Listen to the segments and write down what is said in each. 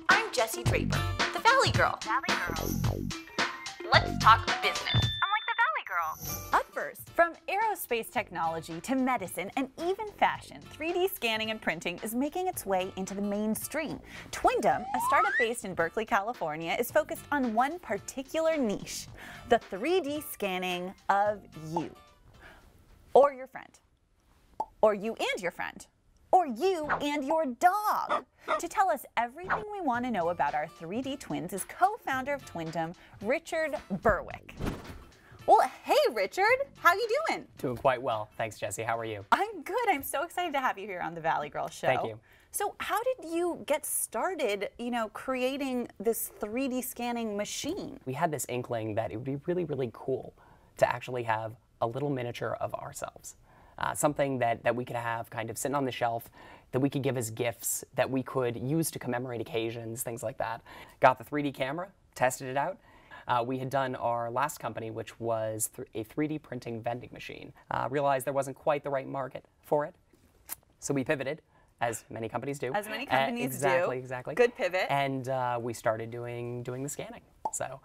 I'm Jessie Draper, the Valley Girl. Let's talk business. I'm like the Valley Girl. Up first, from aerospace technology to medicine and even fashion, 3D scanning and printing is making its way into the mainstream. Twindom, a startup based in Berkeley, California, is focused on one particular niche, the 3D scanning of you. Or your friend. Or you and your friend. Or you and your dog. To tell us everything we want to know about our 3D twins is co-founder of Twindom, Richard Berwick. Well, hey Richard, how you doing? Doing quite well. Thanks, Jessie. How are you? I'm good. I'm so excited to have you here on the Valley Girl Show. Thank you. So how did you get started, creating this 3D scanning machine? We had this inkling that it would be really, really cool to actually have a little miniature of ourselves. Something that we could have kind of sitting on the shelf, that we could give as gifts, that we could use to commemorate occasions, things like that. Got the 3D camera, tested it out. We had done our last company, which was a 3D printing vending machine. Realized there wasn't quite the right market for it, so we pivoted, as many companies do. As many companies do. Exactly. Good pivot. And we started doing the scanning. So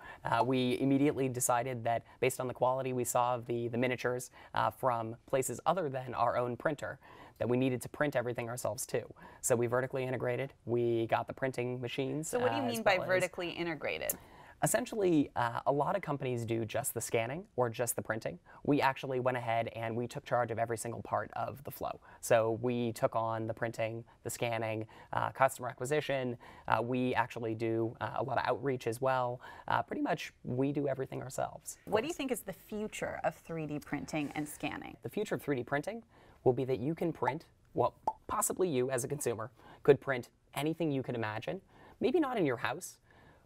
we immediately decided that based on the quality we saw of the miniatures from places other than our own printer, that we needed to print everything ourselves too. So we vertically integrated. We got the printing machines. So what do you mean by vertically integrated? Essentially, a lot of companies do just the scanning or just the printing. We actually went ahead and we took charge of every single part of the flow. So we took on the printing, the scanning, customer acquisition. We actually do a lot of outreach as well. Pretty much, we do everything ourselves. What do you think is the future of 3D printing and scanning? The future of 3D printing will be that you can print, well, possibly you as a consumer could print anything you could imagine. Maybe not in your house,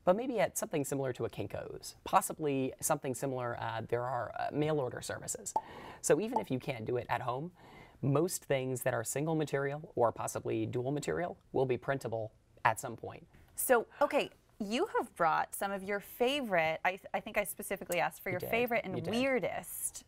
but maybe at something similar to a Kinko's, possibly something similar. There are mail order services. So even if you can't do it at home, most things that are single material or possibly dual material will be printable at some point. So, okay, you have brought some of your favorite, I think I specifically asked for your favorite and weirdest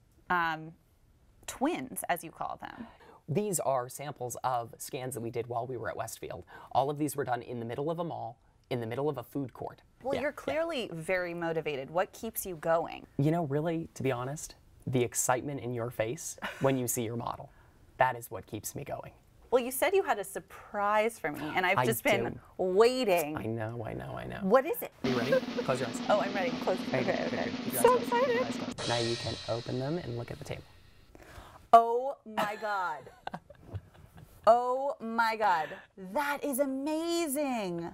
twins, as you call them. These are samples of scans that we did while we were at Westfield. All of these were done in the middle of a mall, in the middle of a food court. Well, you're clearly very motivated. What keeps you going? Really, to be honest, the excitement in your face when you see your model. That is what keeps me going. Well, you said you had a surprise for me, and I've just been waiting. I know. What is it? Are you ready? Close your eyes. Oh, I'm ready. Close. Okay. So excited. Now you can open them and look at the table. Oh my God. Oh my God. That is amazing.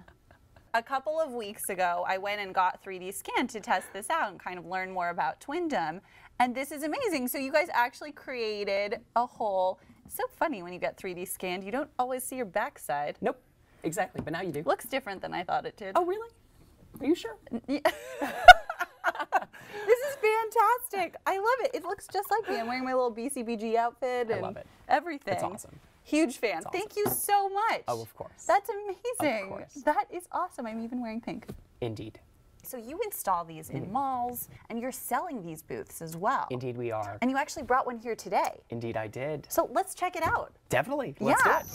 A couple of weeks ago, I went and got 3D Scan to test this out and kind of learn more about Twindom. And this is amazing. So you guys actually created a whole, it's so funny when you get 3D scanned, you don't always see your backside. Nope, exactly, but now you do. Looks different than I thought it did. Oh, really? Are you sure? Yeah. This is fantastic. I love it. It looks just like me. I'm wearing my little BCBG outfit and I love it. Everything. It's awesome. Huge fan. Awesome. Thank you so much. Oh, of course. That's amazing. Of course. That is awesome. I'm even wearing pink. Indeed. So you install these in malls, and you're selling these booths as well. Indeed we are. And you actually brought one here today. Indeed I did. So let's check it out. Definitely. Let's do it.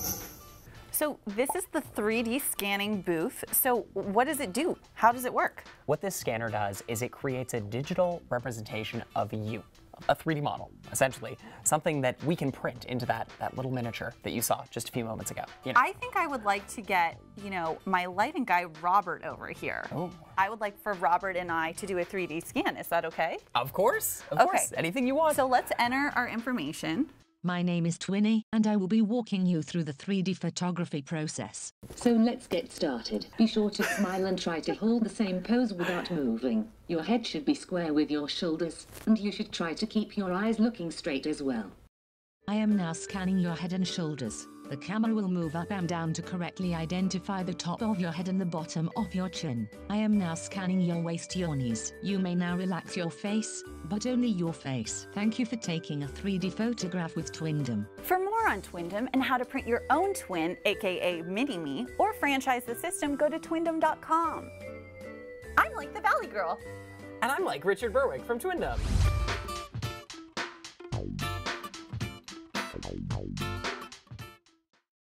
So this is the 3D scanning booth. So what does it do? How does it work? What this scanner does is it creates a digital representation of you. A 3D model, essentially. Something that we can print into that little miniature that you saw just a few moments ago. I think I would like to get, my lighting guy, Robert, over here. Oh. I would like for Robert and I to do a 3D scan. Is that okay? Of course. Of course. Anything you want. So let's enter our information. My name is Twinny, and I will be walking you through the 3D photography process. So let's get started. Be sure to smile and try to hold the same pose without moving. Your head should be square with your shoulders, and you should try to keep your eyes looking straight as well. I am now scanning your head and shoulders. The camera will move up and down to correctly identify the top of your head and the bottom of your chin. I am now scanning your waist, your knees. You may now relax your face, but only your face. Thank you for taking a 3D photograph with Twindom. For more on Twindom and how to print your own twin, aka Mini-Me, or franchise the system, go to twindom.com. I'm like the Valley Girl. And I'm like Richard Berwick from Twindom.